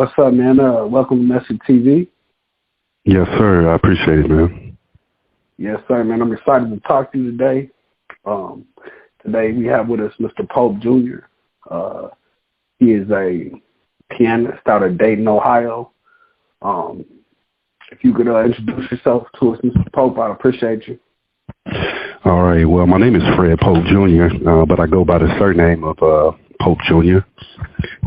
What's up, man? Welcome to Message TV. Yes, sir. I appreciate it, man. Yes, sir, man. I'm excited to talk to you today. Today we have with us Mr. Pope Jr. He is a pianist out of Dayton, Ohio. If you could introduce yourself to us, Mr. Pope, I'd appreciate you. All right. Well, my name is Fred Pope Jr., but I go by the surname of Pope Jr.,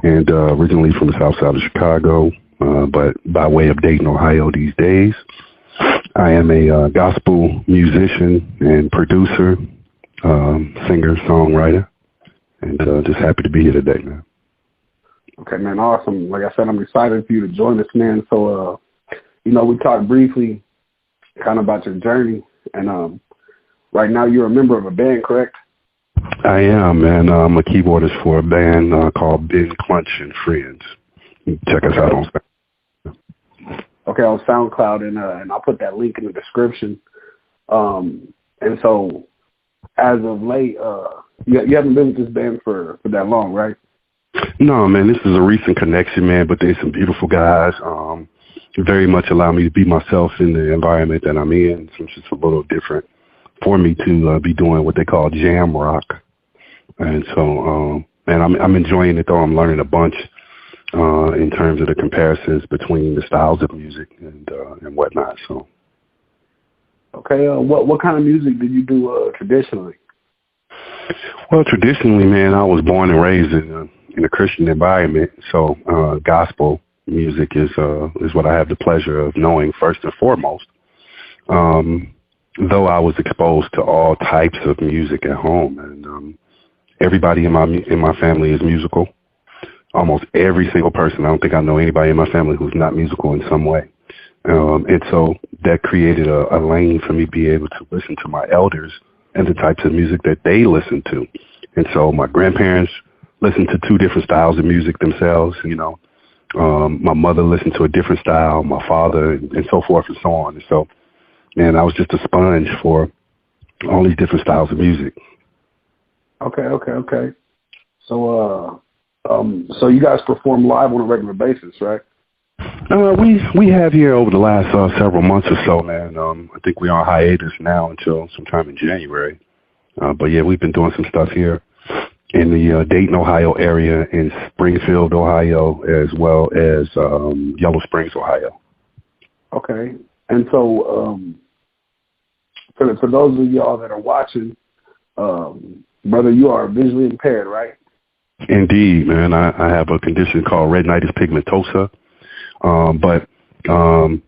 and originally from the south side of Chicago, but by way of Dayton, Ohio these days. I am a gospel musician and producer, singer, songwriter, and just happy to be here today, man. Okay, man, awesome. Like I said, I'm excited for you to join us, man. So, we talked briefly kind of about your journey, and right now you're a member of a band, correct? I am, man. I'm a keyboardist for a band called Ben Clunch and Friends. Check us out on SoundCloud, and I'll put that link in the description. And so, as of late, you haven't been with this band for that long, right? No, man, this is a recent connection, man, but they're some beautiful guys. Very much allow me to be myself in the environment that I'm in, since it's a little different for me to be doing what they call jam rock. And so, man, I'm enjoying it, though. I'm learning a bunch in terms of the comparisons between the styles of music and whatnot. So, okay, what kind of music did you do traditionally? Well, traditionally, man, I was born and raised in a Christian environment, so gospel music is what I have the pleasure of knowing first and foremost. Though I was exposed to all types of music at home, and everybody in my family is musical. Almost every single person. I don't think I know anybody in my family who's not musical in some way. And so that created a lane for me to be able to listen to my elders and the types of music that they listen to. And so my grandparents listened to two different styles of music themselves, my mother listened to a different style, my father, and so forth and so on. And so, man, I was just a sponge for all these different styles of music. Okay. So, so you guys perform live on a regular basis, right? We have here over the last several months or so, man. I think we're on hiatus now until sometime in January. But yeah, we've been doing some stuff here in the Dayton, Ohio area, in Springfield, Ohio, as well as Yellow Springs, Ohio. Okay. And so for those of y'all that are watching, brother, you are visually impaired, right? Indeed, man. I have a condition called retinitis pigmentosa. But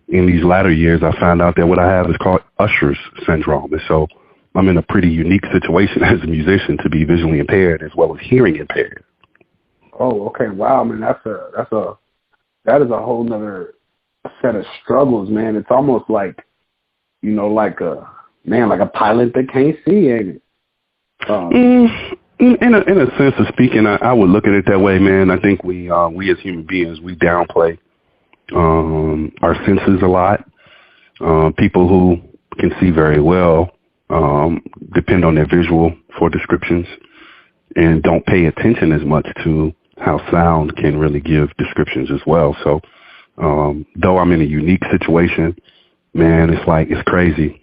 in these latter years, I found out that what I have is called Usher's syndrome. And so I'm in a pretty unique situation as a musician to be visually impaired as well as hearing impaired. Oh, okay. Wow, man. That is a whole nother set of struggles, man. It's almost like, like a pilot that can't see, ain't it? In a sense of speaking, I would look at it that way, man. I think we as human beings, we downplay our senses a lot. People who can see very well depend on their visual for descriptions and don't pay attention as much to how sound can really give descriptions as well. So though I'm in a unique situation, man, it's crazy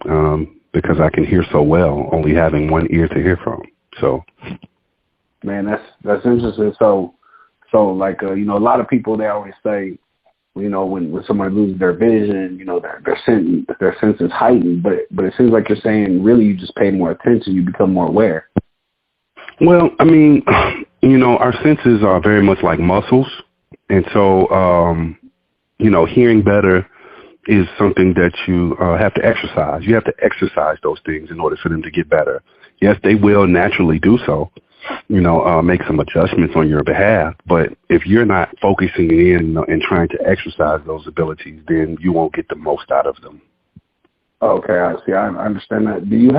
because I can hear so well, only having one ear to hear from. So, man, that's interesting. So like a lot of people, they always say, when somebody loses their vision, their sense is heightened. But it seems like you're saying really you just pay more attention, you become more aware. Well, I mean, our senses are very much like muscles, and so hearing better is something that you have to exercise. You have to exercise those things in order for them to get better. Yes, they will naturally do so, make some adjustments on your behalf. But if you're not focusing in and trying to exercise those abilities, then you won't get the most out of them. Okay, I see. I understand that. Do you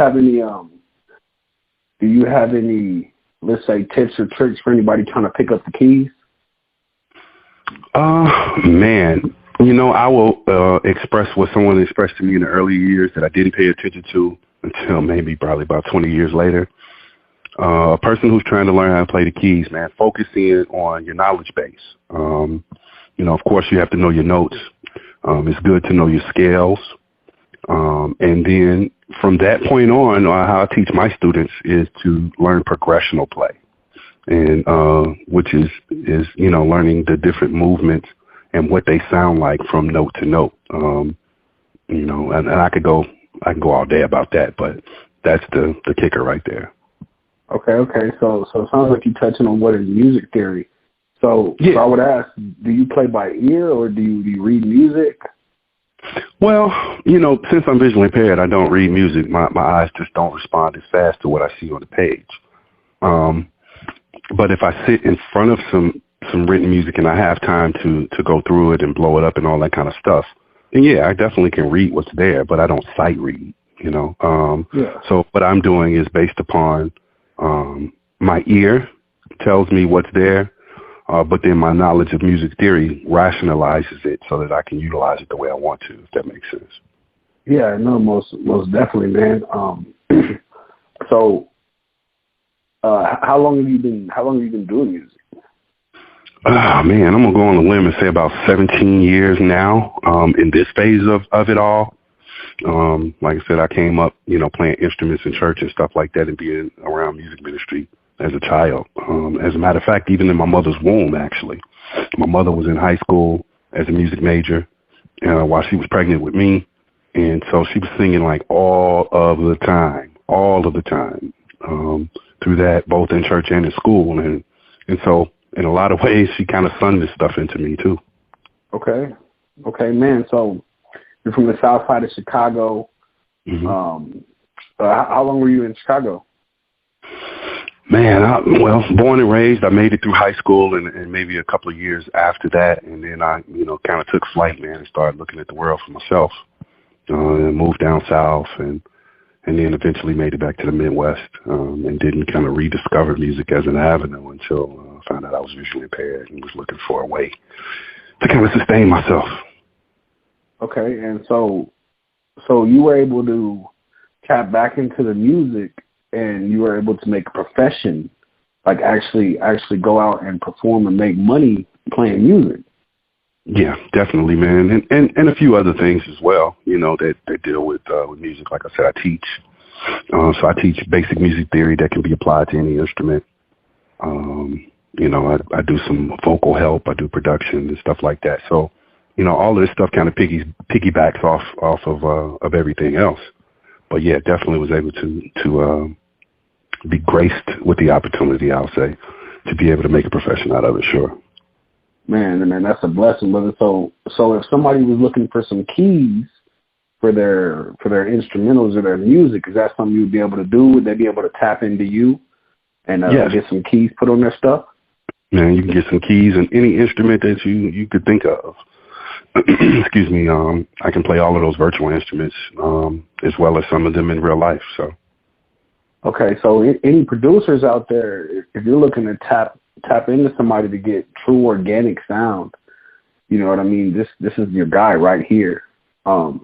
have any, let's say, tips or tricks for anybody trying to pick up the keys? Man, I will express what someone expressed to me in the early years that I didn't pay attention to until maybe probably about 20 years later. A person who's trying to learn how to play the keys, man, focus in on your knowledge base. Of course, you have to know your notes. It's good to know your scales. And then from that point on, how I teach my students is to learn progressional play, and which is learning the different movements and what they sound like from note to note. And I can go all day about that, but that's the kicker right there. Okay. So it sounds like you're touching on what is music theory. So, yeah. So I would ask, do you play by ear or do you read music? Well, since I'm visually impaired, I don't read music. My eyes just don't respond as fast to what I see on the page. But if I sit in front of some written music and I have time to go through it and blow it up and all that kind of stuff, then yeah, I definitely can read what's there, but I don't sight read, So what I'm doing is based upon my ear tells me what's there, but then my knowledge of music theory rationalizes it so that I can utilize it the way I want to, if that makes sense. Yeah, no, most definitely, man. So how long have you been doing music? Man, I'm gonna go on a limb and say about 17 years now. In this phase of it all, like I said, I came up, playing instruments in church and stuff like that, and being around music ministry as a child. As a matter of fact, even in my mother's womb, actually, my mother was in high school as a music major while she was pregnant with me, and so she was singing like all of the time. Through that, both in church and in school, and so in a lot of ways, she kind of sunned this stuff into me too. Okay, man. So you're from the South Side of Chicago. Mm-hmm. How long were you in Chicago? Man, born and raised. I made it through high school and maybe a couple of years after that, and then I, kind of took flight, man, and started looking at the world for myself. And moved down south, and then eventually made it back to the Midwest, and didn't kind of rediscover music as an avenue until I found out I was visually impaired and was looking for a way to kind of sustain myself. Okay, and so you were able to tap back into the music, and you were able to make a profession, like actually go out and perform and make money playing music. Yeah, definitely, man, and a few other things as well, that deal with music. Like I said, I teach, so I teach basic music theory that can be applied to any instrument. I do some vocal help, I do production and stuff like that. So, all of this stuff kind of piggybacks off of everything else. But yeah, definitely was able to be graced with the opportunity, I'll say, to be able to make a profession out of it. Sure. Man, that's a blessing, brother. So if somebody was looking for some keys for their instrumentals or their music, is that something you'd be able to do? Would they be able to tap into you and yes. get some keys put on their stuff? Man, you can get some keys on any instrument that you could think of. Excuse me. I can play all of those virtual instruments, as well as some of them in real life. So. Okay. So any producers out there, if you're looking to tap into somebody to get true organic sound, you know what I mean? This is your guy right here. And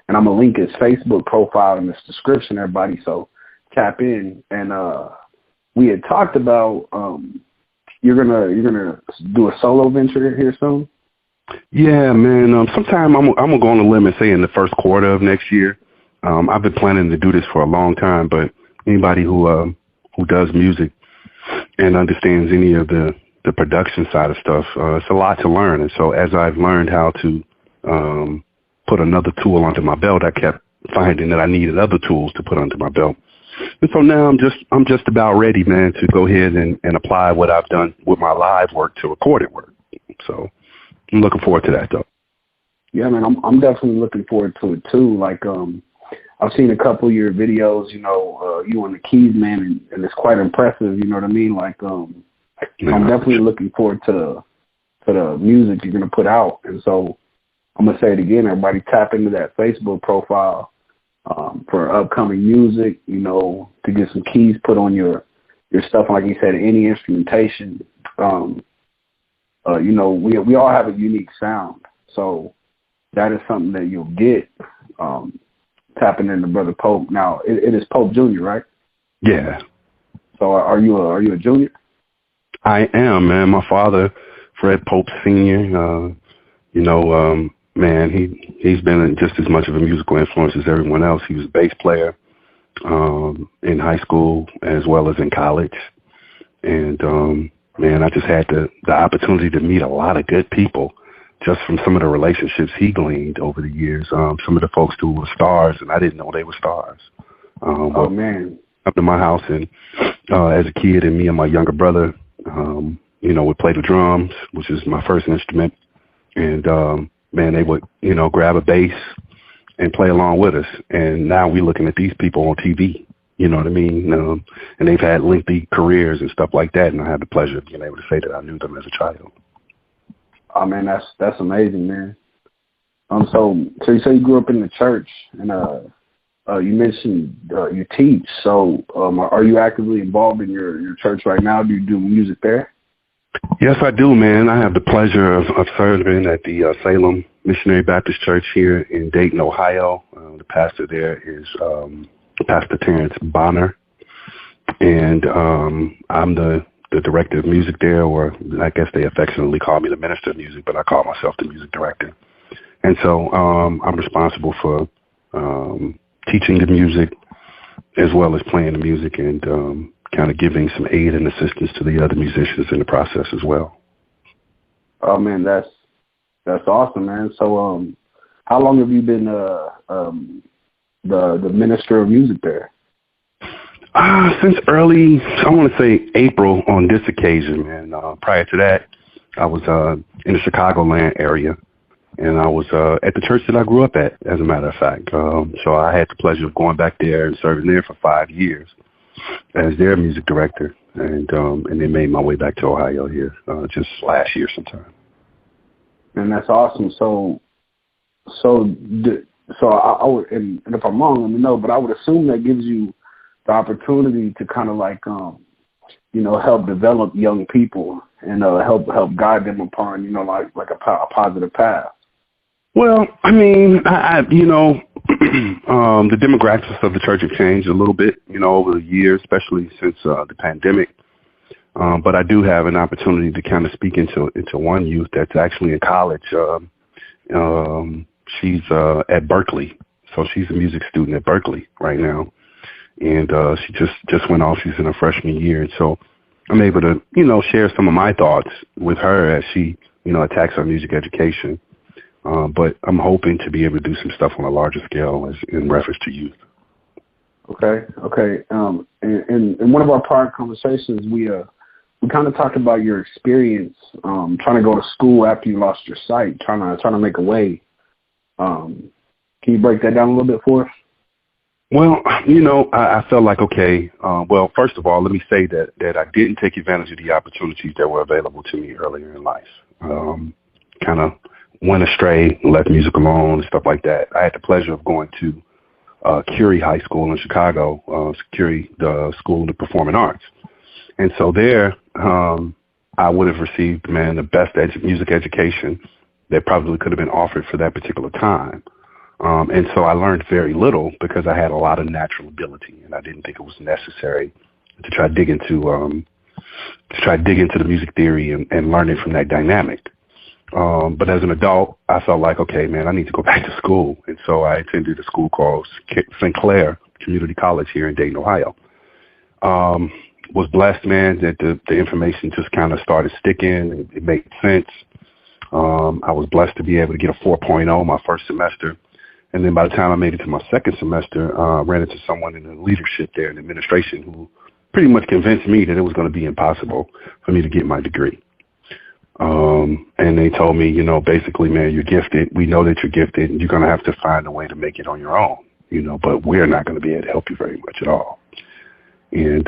I'm gonna link his Facebook profile in this description, everybody. So tap in. And we had talked about you're gonna do a solo venture here soon. Yeah, man. Sometime I'm gonna go on a limb and say in the first quarter of next year. I've been planning to do this for a long time, but anybody who does music and understands any of the production side of stuff, it's a lot to learn. And so as I've learned how to put another tool under my belt, I kept finding that I needed other tools to put under my belt. And so now I'm just about ready, man, to go ahead and apply what I've done with my live work to recorded work. So I'm looking forward to that, though. Yeah, man, I'm definitely looking forward to it too. Like, I've seen a couple of your videos, you on the keys, man, and it's quite impressive. You know what I mean? Like, I'm definitely looking forward to the music you're gonna put out. And so I'm gonna say it again, everybody, tap into that Facebook profile for upcoming music. To get some keys put on your stuff. Like you said, any instrumentation. We all have a unique sound, so that is something that you'll get tapping into Brother Pope. Now, it is Pope Jr., right? Yeah. So are you a junior? I am, man. My father, Fred Pope Sr., man, he's been just as much of a musical influence as everyone else. He was a bass player in high school as well as in college. And, man, I just had the opportunity to meet a lot of good people just from some of the relationships he gleaned over the years. Some of the folks who were stars, and I didn't know they were stars. Oh, man. Up to my house, and as a kid, and me and my younger brother, would play the drums, which is my first instrument. And, man, they would, grab a bass and play along with us. And now we're looking at these people on TV, you know what I mean? And they've had lengthy careers and stuff like that. And I had the pleasure of being able to say that I knew them as a child. Oh, man, that's amazing, man. So you say you grew up in the church, and you mentioned you teach. So are you actively involved in your church right now? Do you do music there? Yes, I do, man. I have the pleasure of serving at the Salem Missionary Baptist Church here in Dayton, Ohio. The pastor there is Pastor Terrence Bonner, and I'm the director of music there, or I guess they affectionately call me the minister of music, but I call myself the music director. And so I'm responsible for teaching the music as well as playing the music, and kind of giving some aid and assistance to the other musicians in the process as well. Oh, man, that's awesome, man. So how long have you been the minister of music there? Since early, I want to say April on this occasion, man. Prior to that, I was in the Chicagoland area, and I was at the church that I grew up at, as a matter of fact. So I had the pleasure of going back there and serving there for 5 years as their music director, and then made my way back to Ohio here just last year sometime. And that's awesome. So I would, and if I'm wrong, let me know, but I would assume that gives you the opportunity to kind of like, help develop young people and help guide them upon, like a positive path. Well, I mean, the demographics of the church have changed a little bit, over the years, especially since the pandemic. But I do have an opportunity to kind of speak into one youth that's actually in college. She's at Berkeley, so she's a music student at Berkeley right now, and she just went off. She's in her freshman year, and so I'm able to, share some of my thoughts with her as she, attacks her music education. But I'm hoping to be able to do some stuff on a larger scale in reference to youth. Okay. In one of our prior conversations, we kind of talked about your experience trying to go to school after you lost your sight, trying to make a way. Can you break that down a little bit for us? Well, I felt like, okay, well, first of all, let me say that I didn't take advantage of the opportunities that were available to me earlier in life. Kind of went astray, left music alone and stuff like that. I had the pleasure of going to Curie High School in Chicago, Curie, the School of the Performing Arts. And so there, I would have received, man, the best music education that probably could have been offered for that particular time. And so I learned very little because I had a lot of natural ability, and I didn't think it was necessary to try to dig into the music theory and learn it from that dynamic. But as an adult, I felt like, okay, man, I need to go back to school. And so I attended a school called St. Clair Community College here in Dayton, Ohio. Was blessed, man, that the information just kind of started sticking. It made sense. I was blessed to be able to get a 4.0 my first semester. And then by the time I made it to my second semester, I ran into someone in the leadership there in administration who pretty much convinced me that it was going to be impossible for me to get my degree. And they told me, basically, man, you're gifted. We know that you're gifted, and you're going to have to find a way to make it on your own, but we're not going to be able to help you very much at all. And,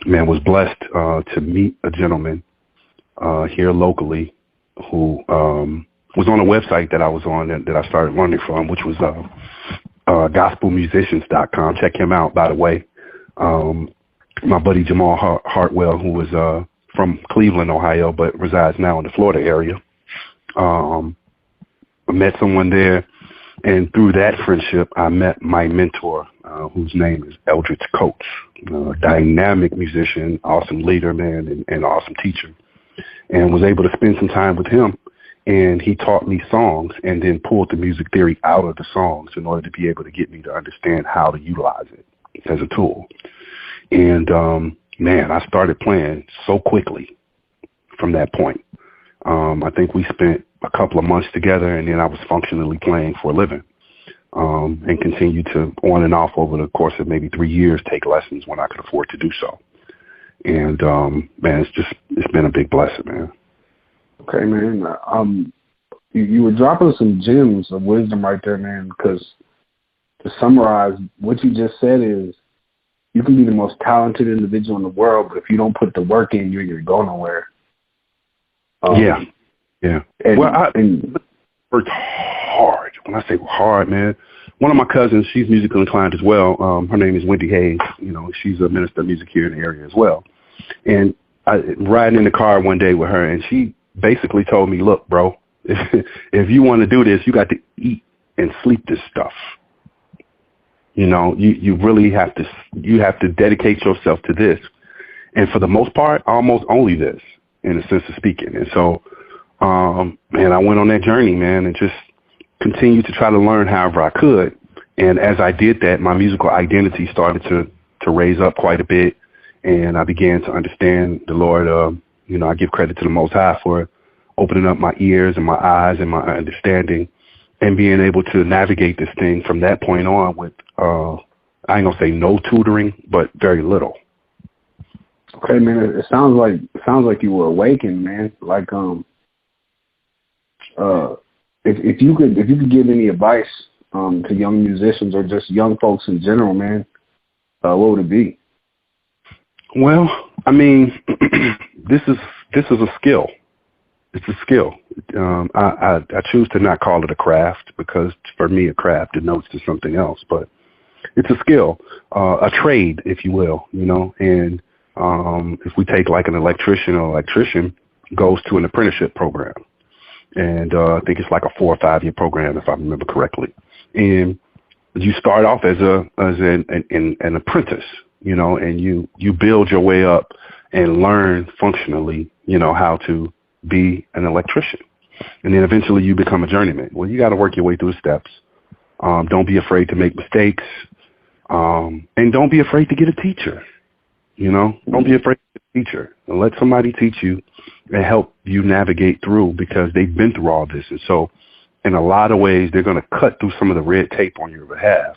man, was blessed to meet a gentleman here locally who was on a website that I was on that I started learning from, which was gospelmusicians.com. Check him out, by the way. My buddy Jamal Hartwell, who was from Cleveland, Ohio, but resides now in the Florida area. I met someone there, and through that friendship, I met my mentor, whose name is Eldridge Coates, dynamic musician, awesome leader, man, and awesome teacher. and was able to spend some time with him. And he taught me songs and then pulled the music theory out of the songs in order to be able to get me to understand how to utilize it as a tool. And, man, I started playing so quickly from that point. I think we spent a couple of months together, and then I was functionally playing for a living, and continued to on and off over the course of maybe 3 years, take lessons when I could afford to do so. And, man, it's been a big blessing, man. Okay, man. You were dropping some gems of wisdom right there, man, because to summarize, what you just said is you can be the most talented individual in the world, but if you don't put the work in, you're going nowhere. Yeah. And, well, I worked hard. When I say hard, man, one of my cousins, she's musically inclined as well. Her name is Wendy Hayes. You know, she's a minister of music here in the area as well. And I riding in the car one day with her, and she basically told me, look, bro, if you want to do this, you got to eat and sleep this stuff. You know, you really have to dedicate yourself to this. And for the most part, almost only this, in a sense of speaking. And so, man, I went on that journey, man, and just continued to try to learn however I could. And as I did that, my musical identity started to raise up quite a bit. And I began to understand the Lord. You know, I give credit to the Most High for opening up my ears and my eyes and my understanding and being able to navigate this thing from that point on with, I ain't gonna say no tutoring, but very little. Okay, man, it sounds like you were awakened, man. Like, if you could give any advice, to young musicians or just young folks in general, man, what would it be? Well, I mean, this is a skill. It's a skill. I choose to not call it a craft because for me, a craft denotes to something else, but it's a skill, a trade, if you will, you know. And if we take like an electrician goes to an apprenticeship program, and I think it's like a 4 or 5 year program if I remember correctly. And you start off as an apprentice, you know, and you build your way up and learn functionally, you know, how to be an electrician. And then eventually you become a journeyman. Well, you got to work your way through the steps. Don't be afraid to make mistakes. And don't be afraid to get a teacher. You know, don't be afraid to get a teacher and let somebody teach you and help you navigate through because they've been through all this. And so in a lot of ways, they're going to cut through some of the red tape on your behalf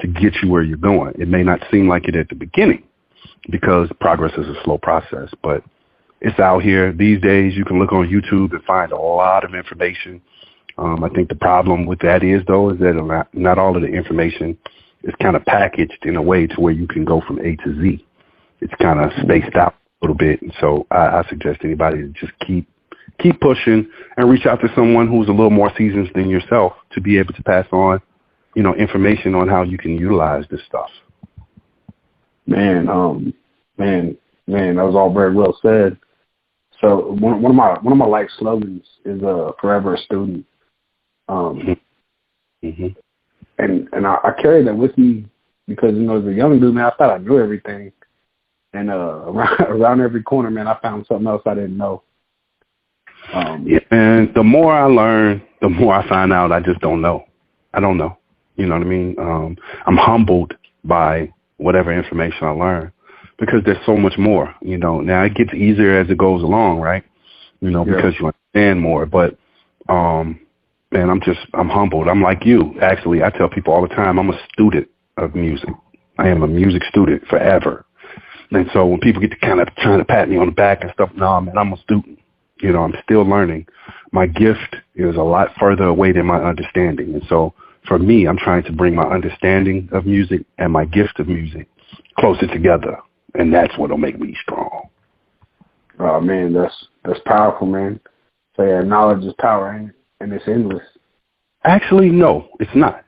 to get you where you're going. It may not seem like it at the beginning because progress is a slow process, but it's out here. These days, you can look on YouTube and find a lot of information. I think the problem with that is that not all of the information is kind of packaged in a way to where you can go from A to Z. It's kind of spaced out a little bit. And so I suggest anybody to just keep pushing and reach out to someone who's a little more seasoned than yourself to be able to pass on, you know, information on how you can utilize this stuff. Man, that was all very well said. So one of my life slogans is forever a student. Mm-hmm. And I carry that with me because, you know, as a young dude, man, I thought I knew everything. And around every corner, man, I found something else I didn't know. Yeah, and the more I learn, the more I find out I just don't know. I don't know. You know what I mean? I'm humbled by whatever information I learn because there's so much more, you know. Now it gets easier as it goes along, right? You know, because you understand more. But, man, I'm humbled. I'm like you. Actually, I tell people all the time, I'm a student of music. I am a music student forever. And so when people get to kind of trying to pat me on the back and stuff, no, man, I'm a student. You know, I'm still learning. My gift is a lot further away than my understanding. And so for me, I'm trying to bring my understanding of music and my gift of music closer together. And that's what'll make me strong. Oh, man, that's powerful, man. So, yeah, knowledge is power, ain't it? And it's endless. Actually, no, it's not.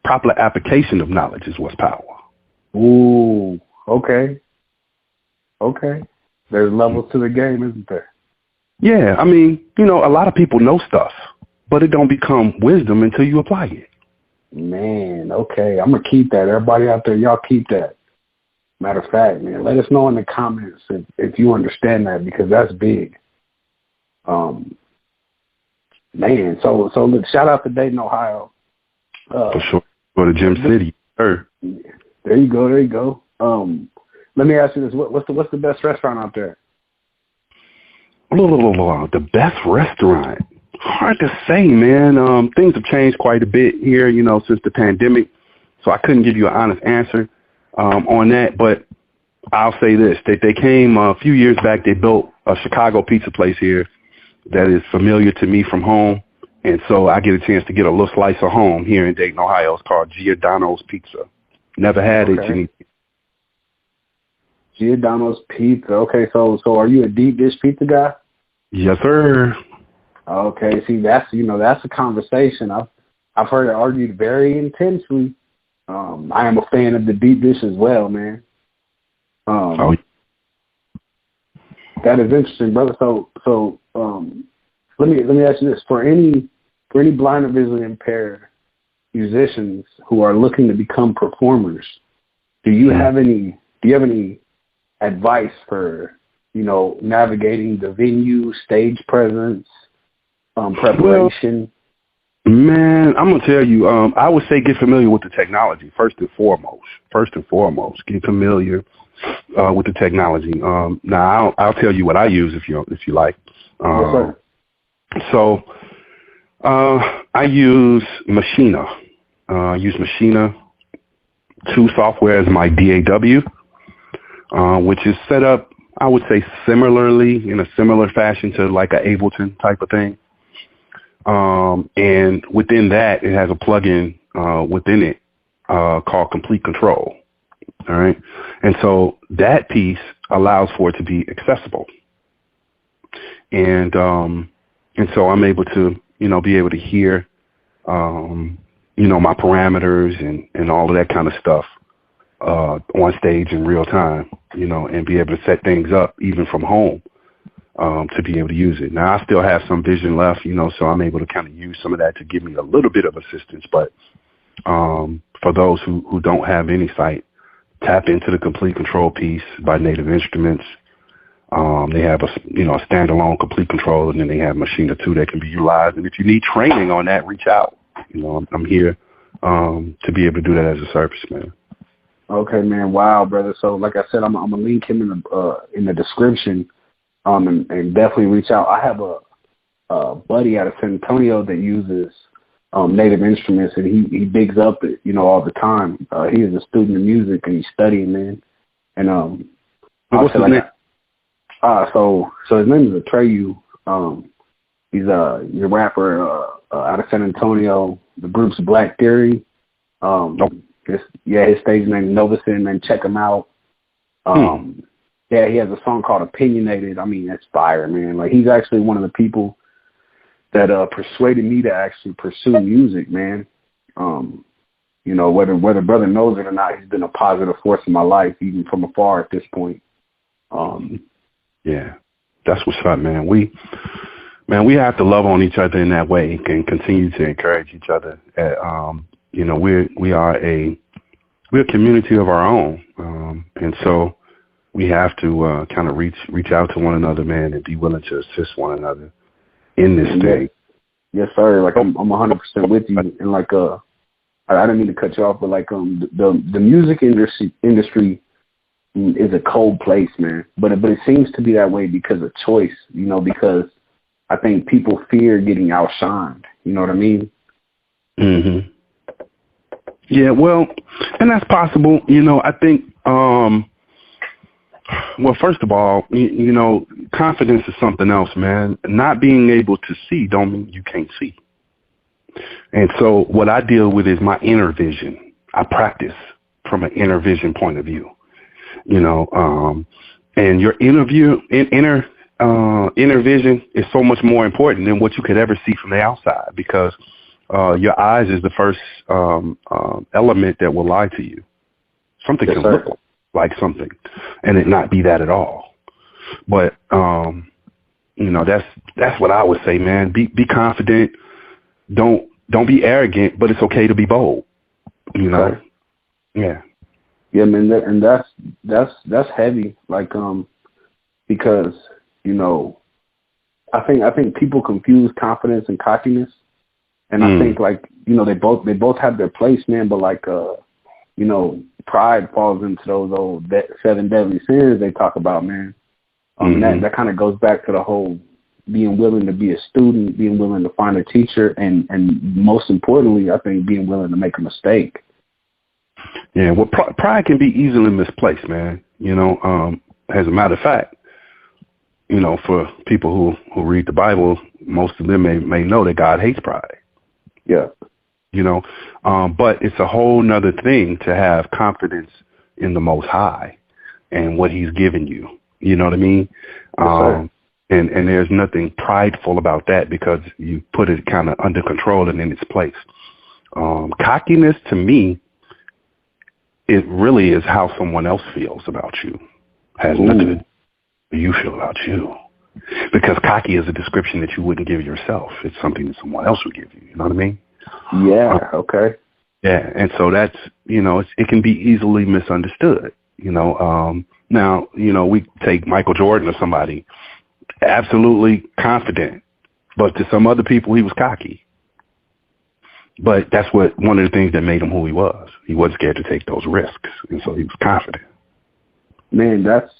Proper application of knowledge is what's power. Ooh, okay. Okay. There's levels to the game, isn't there? Yeah, I mean, you know, a lot of people know stuff, but it don't become wisdom until you apply it. Man, okay. I'm going to keep that. Everybody out there, y'all keep that. Matter of fact, man, let us know in the comments if you understand that because that's big. Man, so look, shout out to Dayton, Ohio. For sure. For the Gym City. Sure. There you go. Let me ask you this: what's the best restaurant out there? The best restaurant. Hard to say, man. Things have changed quite a bit here, since the pandemic. So I couldn't give you an honest answer on that. But I'll say this: they came a few years back. They built a Chicago pizza place here that is familiar to me from home. And so I get a chance to get a little slice of home here in Dayton, Ohio. It's called Giordano's Pizza. Never had it. Giordano's Pizza. Okay, so are you a deep dish pizza guy? Yes, sir. Okay, see, that's a conversation. I've heard it argued very intensely. I am a fan of the deep dish as well, man. That is interesting, brother. So let me ask you this: for any blind or visually impaired musicians who are looking to become performers, do you have any advice for navigating the venue, stage presence, preparation? Well, man, I'm gonna tell you. I would say get familiar with the technology first and foremost. Get familiar with the technology. Now I'll tell you what I use if you like. Yes, sir. So I use Machina. I use Machina. 2 software is my DAW, which is set up, I would say, similarly, in a similar fashion to like a Ableton type of thing. And within that, it has a plugin within it called Complete Control. All right. And so that piece allows for it to be accessible. And so I'm able to, be able to hear, my parameters and all of that kind of stuff on stage in real time, and be able to set things up even from home to be able to use it. Now, I still have some vision left, so I'm able to kind of use some of that to give me a little bit of assistance. But for those who don't have any sight, tap into the Complete Control piece by Native Instruments. They have a standalone Complete Control, and then they have Machina 2 that can be utilized. And if you need training on that, reach out. I'm here to be able to do that as a service, man. Okay, man. Wow, brother. So, like I said, I'm gonna link him in the description, and definitely reach out. I have a buddy out of San Antonio that uses Native Instruments, and he digs up it, all the time. He is a student of music and he's studying, man. And what's his name? So his name is Atreyu. He's a rapper out of San Antonio. The group's Black Theory. His stage name is Novasin, and check him out. Yeah, he has a song called Opinionated. I mean, that's fire, man. Like, he's actually one of the people that persuaded me to actually pursue music, man. Whether brother knows it or not, he's been a positive force in my life, even from afar at this point. Yeah, that's what's up, man. We have to love on each other in that way and continue to encourage each other. We're a community of our own, and so we have to kind of reach out to one another, man, and be willing to assist one another in this thing. Yes, sir. Like, I'm 100% with you, and like I didn't mean to cut you off, but like the music industry is a cold place, man. But it seems to be that way because of choice, because I think people fear getting outshined. You know what I mean? Mm-hmm. Yeah, well, and that's possible. I think, well, first of all, confidence is something else, man. Not being able to see don't mean you can't see. And so what I deal with is my inner vision. I practice from an inner vision point of view, and your inner vision is so much more important than what you could ever see from the outside, because your eyes is the first element that will lie to you. Something can look like something and it not be that at all. But that's what I would say, man. Be confident. Don't be arrogant, but it's okay to be bold. Yeah. Yeah, man, and that's heavy. Like, because I think people confuse confidence and cockiness, and I think like they both have their place, man. But like pride falls into those old 7 deadly sins they talk about, man. That kind of goes back to the whole being willing to be a student, being willing to find a teacher, and most importantly, I think being willing to make a mistake. Yeah, well, pride can be easily misplaced, man. As a matter of fact, for people who read the Bible, most of them may know that God hates pride. Yeah. But it's a whole nother thing to have confidence in the Most High and what He's given you. You know what I mean? Yes, and there's nothing prideful about that because you put it kind of under control and in its place. Cockiness to me, it really is how someone else feels about you. Has nothing to do with how you feel about you. Because cocky is a description that you wouldn't give yourself. It's something that someone else would give you. You know what I mean? Yeah. Okay. Yeah. And so that's, it can be easily misunderstood. Now, we take Michael Jordan or somebody, absolutely confident, but to some other people, he was cocky. But that's one of the things that made him who he was. He wasn't scared to take those risks, and so he was confident. Man, that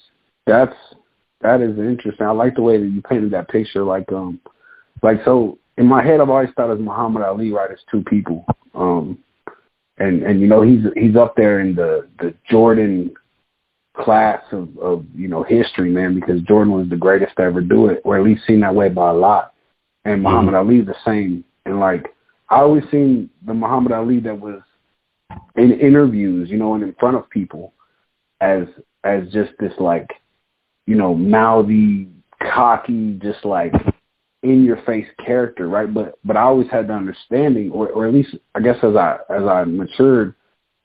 is interesting. I like the way that you painted that picture. So in my head, I've always thought of Muhammad Ali, right, as two people. And he's up there in the Jordan class of history, man, because Jordan was the greatest to ever do it, or at least seen that way by a lot. And Muhammad Ali the same. And like I always seen the Muhammad Ali that was in interviews, and in front of people as just this mouthy, cocky, just like in your face character, right? But I always had the understanding, or at least I guess as I matured,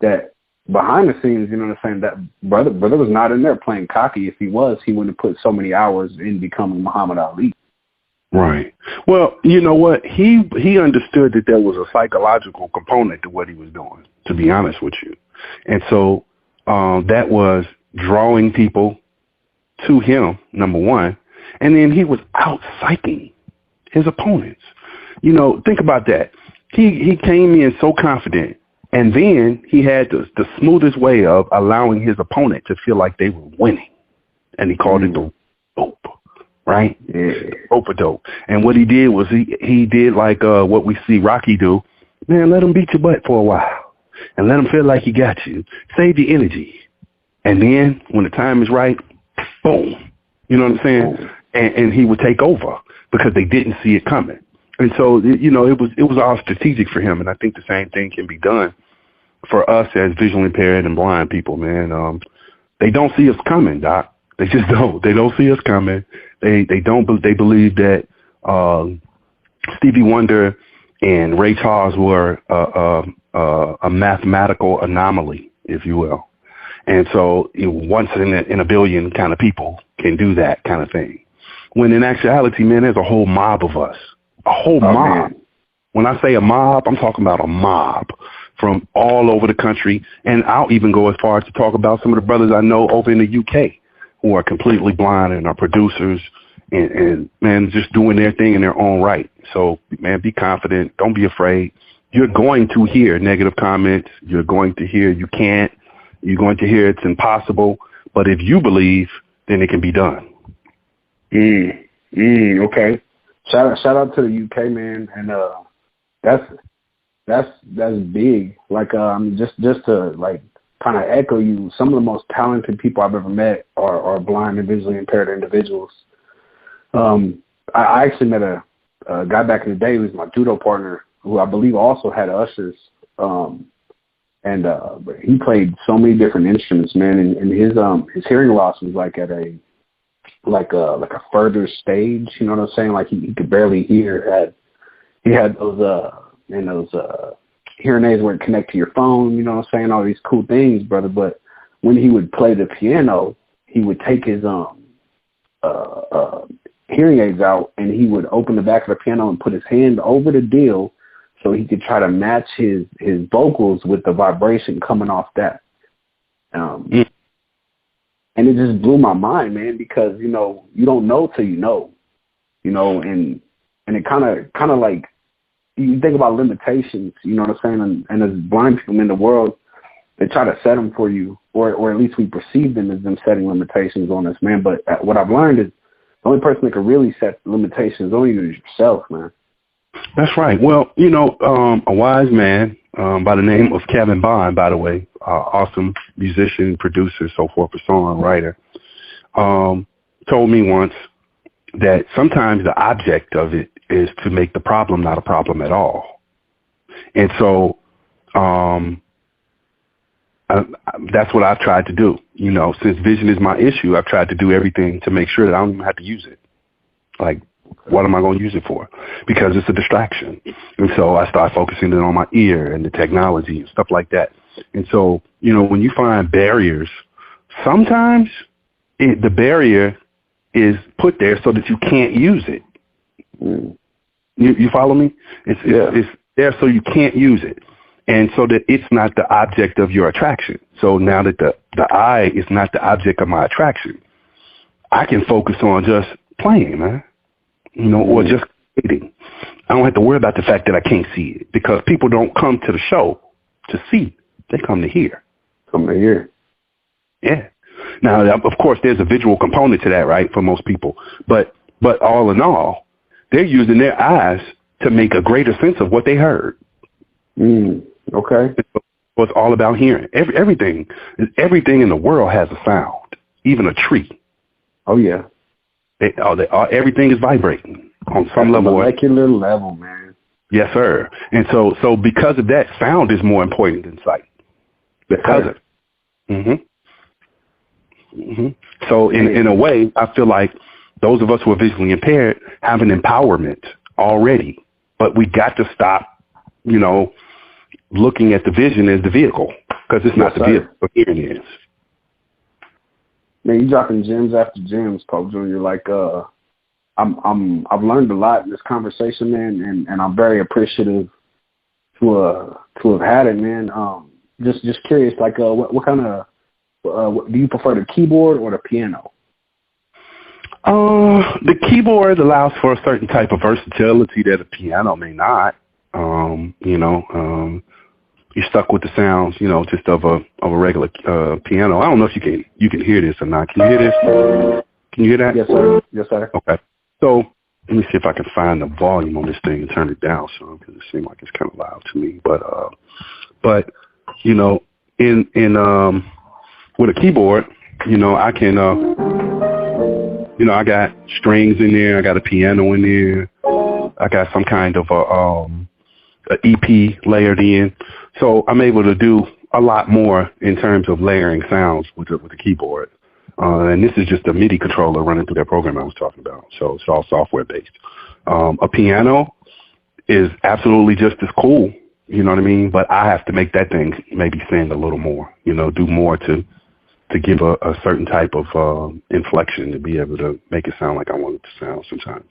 that behind the scenes, that brother was not in there playing cocky. If he was, he wouldn't have put so many hours in becoming Muhammad Ali. Right. Well, you know what? He understood that there was a psychological component to what he was doing, to be honest with you. And so that was drawing people to him, number one. And then he was out psyching his opponents. Think about that. He came in so confident, and then he had the smoothest way of allowing his opponent to feel like they were winning. And he called it the dope, right? Yeah. Dope. And what he did was he did like what we see Rocky do. Man, let him beat your butt for a while and let him feel like he got you. Save your energy. And then when the time is right, boom. You know what I'm saying? And he would take over because they didn't see it coming. And so, it was all strategic for him. And I think the same thing can be done for us as visually impaired and blind people, man. They don't see us coming, Doc. They just don't. They don't see us coming. They believe that Stevie Wonder and Ray Charles were a mathematical anomaly, if you will. And so once in a billion kind of people can do that kind of thing. When in actuality, man, there's a whole mob of us. A whole mob. Man. When I say a mob, I'm talking about a mob from all over the country. And I'll even go as far as to talk about some of the brothers I know over in the UK who are completely blind and are producers and man, just doing their thing in their own right. So, man, be confident. Don't be afraid. You're going to hear negative comments. You're going to hear you can't. You're going to hear it's impossible. But if you believe, then it can be done. Okay. Shout out to the UK, man, and that's big. Like just to like kind of echo you, some of the most talented people I've ever met are blind and visually impaired individuals. I actually met a guy back in the day who was my judo partner, who I believe also had ushers, and he played so many different instruments, man, and his hearing loss was like at a further stage, you know what I'm saying? Like he could barely hear. He had those hearing aids where it connect to your phone, you know what I'm saying? All these cool things, brother. But when he would play the piano, he would take his hearing aids out and he would open the back of the piano and put his hand over the deal so he could try to match his vocals with the vibration coming off that. And it just blew my mind, man, because, you don't know till you know. you know, and it kind of like, you think about limitations, you know what I'm saying? And as blind people in the world, they try to set them for you, or at least we perceive them as them setting limitations on us, man. But what I've learned is the only person that can really set limitations on you is yourself, man. That's right. Well, you know, a wise man by the name of Kevin Bond, by the way, awesome musician, producer, so forth, a songwriter, told me once that sometimes the object of it is to make the problem not a problem at all. And so that's what I've tried to do. You know, since vision is my issue, I've tried to do everything to make sure that I don't even have to use it. Like, what am I going to use it for? Because it's a distraction. And so I start focusing it on my ear and the technology and stuff like that. And so, you know, when you find barriers, sometimes the barrier is put there so that you can't use it. You follow me? It's there so you can't use it. And so that it's not the object of your attraction. So now that the eye is not the object of my attraction, I can focus on just playing, man. You know, or just creating. I don't have to worry about the fact that I can't see it, because people don't come to the show to see. They come to hear. Come to hear. Yeah. Now, of course, there's a visual component to that, right, for most people. But all in all, they're using their eyes to make a greater sense of what they heard. Okay. So it's all about hearing. Everything in the world has a sound, even a tree. Oh, yeah. Everything is vibrating on some level. Molecular level, man. Yes, sir. And so because of that, sound is more important than sight. Because of it. So in a way, I feel like those of us who are visually impaired have an empowerment already, but we got to stop, you know, looking at the vision as the vehicle, because it's not the vehicle. Hearing is. Man, you dropping gems after gems, Pope Junior. Like, I've learned a lot in this conversation, man, and I'm very appreciative to have had it, man. Just curious, like, what kind of do you prefer, the keyboard or the piano? The keyboard allows for a certain type of versatility that a piano may not. You're stuck with the sounds, you know, just of a regular piano. I don't know if you can hear this or not. Can you hear this? Can you hear that? Yes, sir. Yes, sir. Okay. So let me see if I can find the volume on this thing and turn it down some, because it seems like it's kind of loud to me. But you know, in with a keyboard, you know, I can you know, I got strings in there, I got a piano in there, I got some kind of a EP layered in. So I'm able to do a lot more in terms of layering sounds with the keyboard. And this is just a MIDI controller running through that program I was talking about. So it's all software based. A piano is absolutely just as cool, you know what I mean? But I have to make that thing maybe sing a little more, you know, do more to give a certain type of inflection to be able to make it sound like I want it to sound sometimes.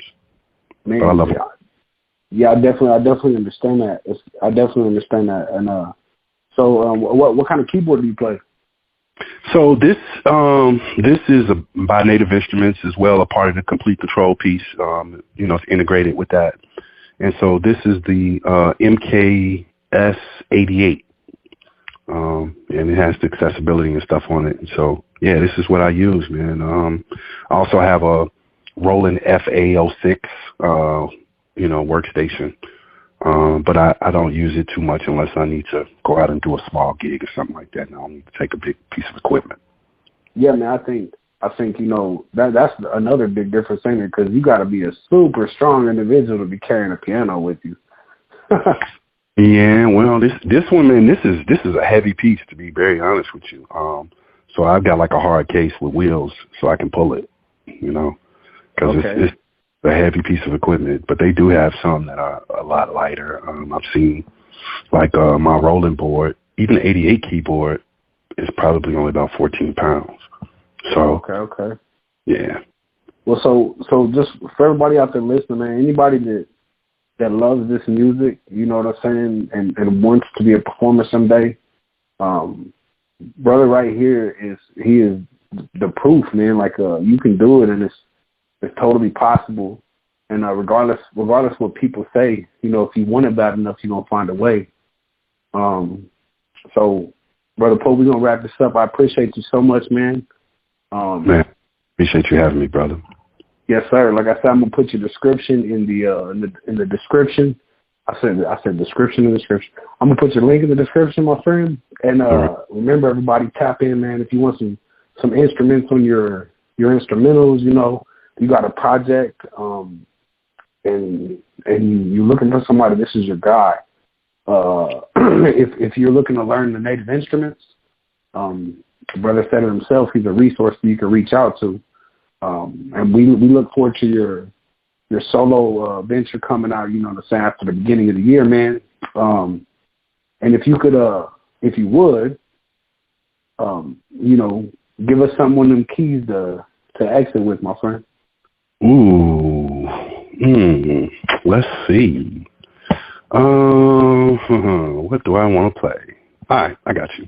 Man, but I love it. Yeah, I definitely understand that. I definitely understand that. And so what kind of keyboard do you play? So this is by Native Instruments as well, a part of the complete control piece. You know, it's integrated with that. And so this is the MKS 88. And it has the accessibility and stuff on it. And so, yeah, this is what I use, man. I also have a Roland FA06, you know, workstation. But I don't use it too much unless I need to go out and do a small gig or something like that. And I don't need to take a big piece of equipment. Yeah, man, I think, you know, that's another big difference in it, because you got to be a super strong individual to be carrying a piano with you. Yeah, well, this one, man, this is a heavy piece, to be very honest with you. So I've got like a hard case with wheels so I can pull it, you know, because it's a heavy piece of equipment. But they do have some that are a lot lighter. I've seen like my rolling board, even the 88 keyboard is probably only about 14 pounds. So okay, yeah. Well, so just for everybody out there listening, man, anybody that loves this music, you know what I'm saying, and wants to be a performer someday, brother right here is the proof, man. Like, you can do it, and it's totally possible. And regardless what people say, you know, if you want it bad enough, you're gonna find a way. So, Brother Pope, we're gonna wrap this up. I appreciate you so much, man. Man, appreciate you having me, brother. Yes, sir. Like I said, I'm gonna put your description in the description. I said description in the description. I'm gonna put your link in the description, my friend. And remember, everybody, tap in, man. If you want some instruments on your instrumentals, you know, you got a project, and you're looking for somebody, this is your guy. If you're looking to learn the native instruments, the brother said it himself. He's a resource that you can reach out to. And we look forward to your solo venture coming out, you know, after the beginning of the year, man. And if you could, if you would, you know, give us some of them keys to exit with, my friend. Ooh, let's see. What do I want to play? All right, I got you.